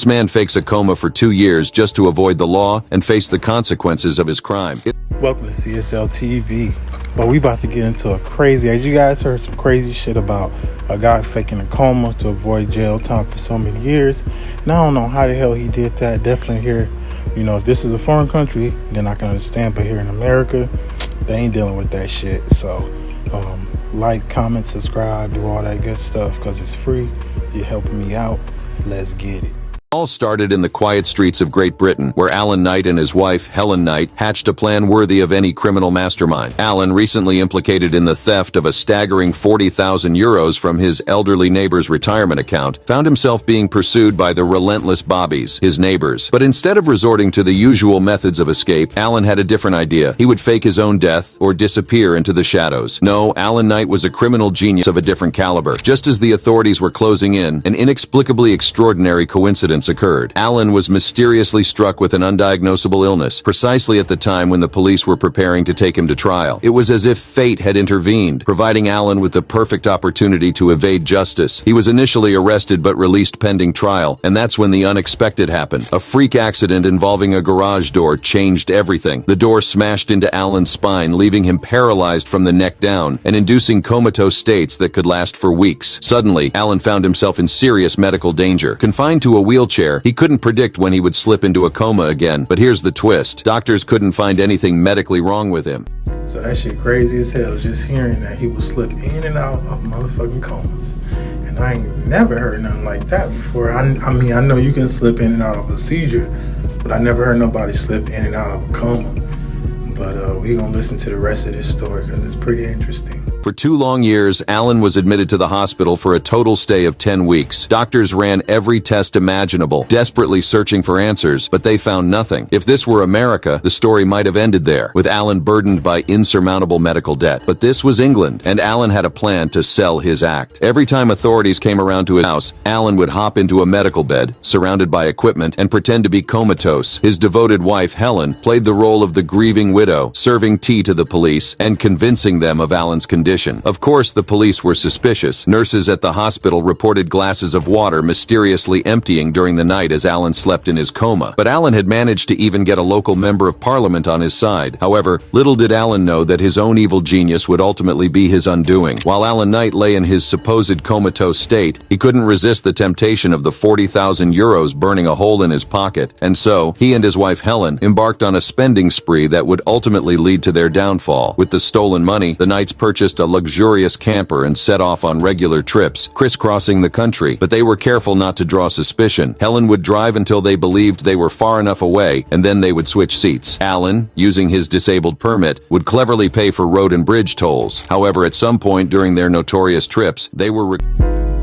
This man fakes a coma for 2 years just to avoid the law and face the consequences of his crime. Welcome to CSL TV. But we about to get into a crazy, as you guys heard some crazy shit about a guy faking a coma to avoid jail time for so many years. And I don't know how the hell he did that. Definitely here, if this is a foreign country, then I can understand. But here in America, they ain't dealing with that shit. So like, comment, subscribe, do all that good stuff because it's free. You're helping me out. Let's get it. All started in the quiet streets of Great Britain, where Alan Knight and his wife, Helen Knight, hatched a plan worthy of any criminal mastermind. Alan, recently implicated in the theft of a staggering 40,000 euros from his elderly neighbor's retirement account, found himself being pursued by the relentless Bobbies, his neighbors. But instead of resorting to the usual methods of escape, Alan had a different idea. He would fake his own death or disappear into the shadows. No, Alan Knight was a criminal genius of a different caliber. Just as the authorities were closing in, an inexplicably extraordinary coincidence occurred. Alan was mysteriously struck with an undiagnosable illness, precisely at the time when the police were preparing to take him to trial. It was as if fate had intervened, providing Alan with the perfect opportunity to evade justice. He was initially arrested but released pending trial, and that's when the unexpected happened. A freak accident involving a garage door changed everything. The door smashed into Alan's spine, leaving him paralyzed from the neck down and inducing comatose states that could last for weeks. Suddenly, Alan found himself in serious medical danger. Confined to a wheelchair, he couldn't predict when he would slip into a coma again. But here's the twist. Doctors couldn't find anything medically wrong with him. So that shit crazy as hell, just hearing that he would slip in and out of motherfucking comas. And I ain't never heard nothing like that before. I mean, I know you can slip in and out of a seizure, but I never heard nobody slip in and out of a coma. But we gonna listen to the rest of this story because it's pretty interesting. For 2 long years, Alan was admitted to the hospital for a total stay of 10 weeks. Doctors ran every test imaginable, desperately searching for answers, but they found nothing. If this were America, the story might have ended there, with Alan burdened by insurmountable medical debt. But this was England, and Alan had a plan to sell his act. Every time authorities came around to his house, Alan would hop into a medical bed, surrounded by equipment, and pretend to be comatose. His devoted wife, Helen, played the role of the grieving widow, serving tea to the police and convincing them of Alan's condition. Of course, the police were suspicious. Nurses at the hospital reported glasses of water mysteriously emptying during the night as Alan slept in his coma. But Alan had managed to even get a local member of parliament on his side. However, little did Alan know that his own evil genius would ultimately be his undoing. While Alan Knight lay in his supposed comatose state, he couldn't resist the temptation of the 40,000 euros burning a hole in his pocket. And so, he and his wife Helen embarked on a spending spree that would ultimately lead to their downfall. With the stolen money, the Knights purchased a luxurious camper and set off on regular trips, crisscrossing the country. But they were careful not to draw suspicion. Helen would drive until they believed they were far enough away, and then they would switch seats. Alan, using his disabled permit, would cleverly pay for road and bridge tolls. However, at some point during their notorious trips, they were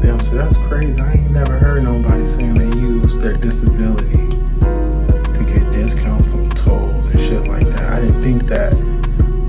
Damn, so that's crazy. I ain't never heard nobody saying they used their disability to get discounts on tolls and shit like that. I didn't think that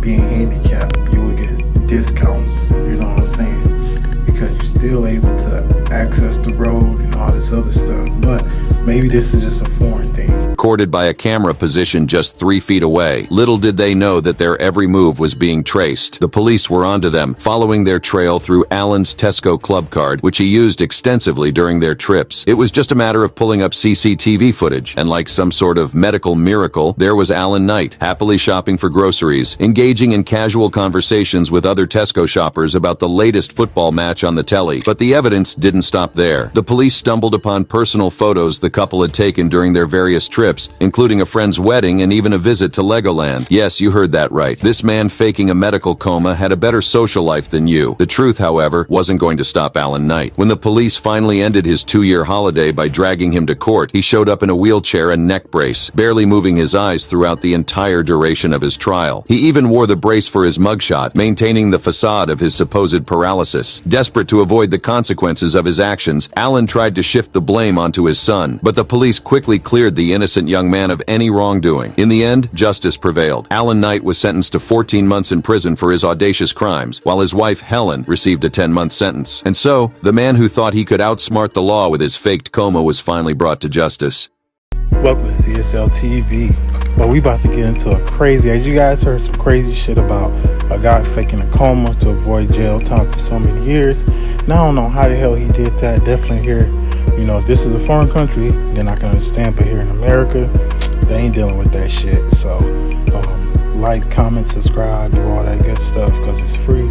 being handicapped, you would get discounts, you know what I'm saying? Because you're still able to access the road and all this other stuff. But maybe this is just a foreign thing. Recorded by a camera positioned just 3 feet away. Little did they know that their every move was being traced. The police were onto them, following their trail through Alan's Tesco club card, which he used extensively during their trips. It was just a matter of pulling up CCTV footage, and like some sort of medical miracle, there was Alan Knight, happily shopping for groceries, engaging in casual conversations with other Tesco shoppers about the latest football match on the telly. But the evidence didn't stop there. The police stumbled upon personal photos the couple had taken during their various trips, including a friend's wedding and even a visit to Legoland. Yes, you heard that right. This man faking a medical coma had a better social life than you. The truth, however, wasn't going to stop Alan Knight. When the police finally ended his 2-year holiday by dragging him to court, he showed up in a wheelchair and neck brace, barely moving his eyes throughout the entire duration of his trial. He even wore the brace for his mugshot, maintaining the facade of his supposed paralysis. Desperate to avoid the consequences of his actions, Alan tried to shift the blame onto his son, but the police quickly cleared the innocent young man of any wrongdoing. In the end, justice prevailed. Alan Knight was sentenced to 14 months in prison for his audacious crimes, while his wife Helen received a 10-month sentence. And so, the man who thought he could outsmart the law with his faked coma was finally brought to justice. Welcome to CSL TV. But we about to get into a crazy, as you guys heard some crazy shit about a guy faking a coma to avoid jail time for so many years. And I don't know how the hell he did that. Definitely here, You know, if this is a foreign country, then I can understand. But here in America, they ain't dealing with that shit. So, like, comment, subscribe, do all that good stuff because it's free.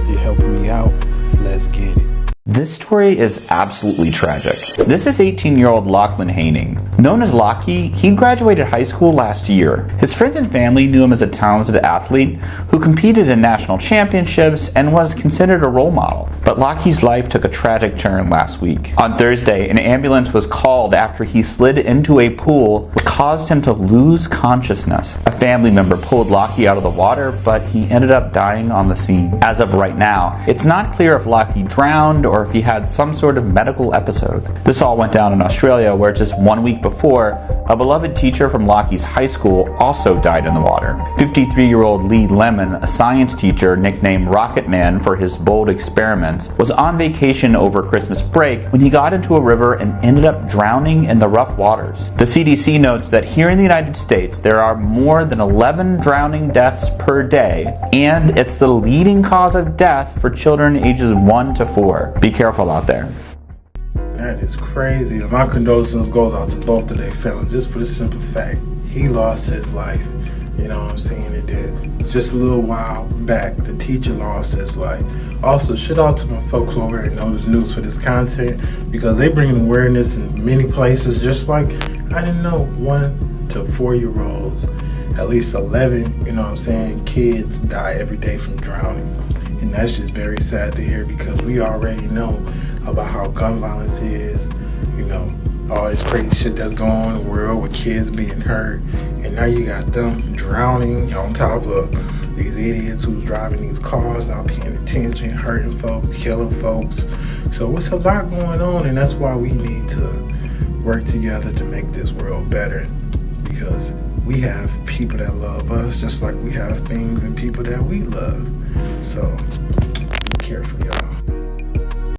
You're helping me out. Let's get it. This story is absolutely tragic. This is 18-year-old Lachlan Haining. Known as Lockie, he graduated high school last year. His friends and family knew him as a talented athlete who competed in national championships and was considered a role model. But Lockie's life took a tragic turn last week. On Thursday, an ambulance was called after he slid into a pool which caused him to lose consciousness. A family member pulled Lockie out of the water, but he ended up dying on the scene. As of right now, it's not clear if Lockie drowned or if he had some sort of medical episode. This all went down in Australia, where just 1 week before, a beloved teacher from Lockie's high school also died in the water. 53-year-old Lee Lemon, a science teacher nicknamed Rocket Man for his bold experiments, was on vacation over Christmas break when he got into a river and ended up drowning in the rough waters. The CDC notes that here in the United States, there are more than 11 drowning deaths per day, and it's the leading cause of death for children ages 1 to 4. Be careful out there. That is crazy. My condolences goes out to both of their fellas, just for the simple fact he lost his life. You know what I'm saying? It did. Just a little while back, the teacher lost his life. Also, shout out to my folks over at Notice News for this content, because they bring awareness in many places. Just like, I didn't know, 1 to 4-year-olds, at least 11, you know what I'm saying, kids die every day from drowning. And that's just very sad to hear, because we already know about how gun violence is, you know, all this crazy shit that's going on in the world with kids being hurt. And now you got them drowning on top of these idiots who's driving these cars, not paying attention, hurting folks, killing folks. So it's a lot going on, and that's why we need to work together to make this world better, because we have people that love us just like we have things and people that we love. So be careful, y'all.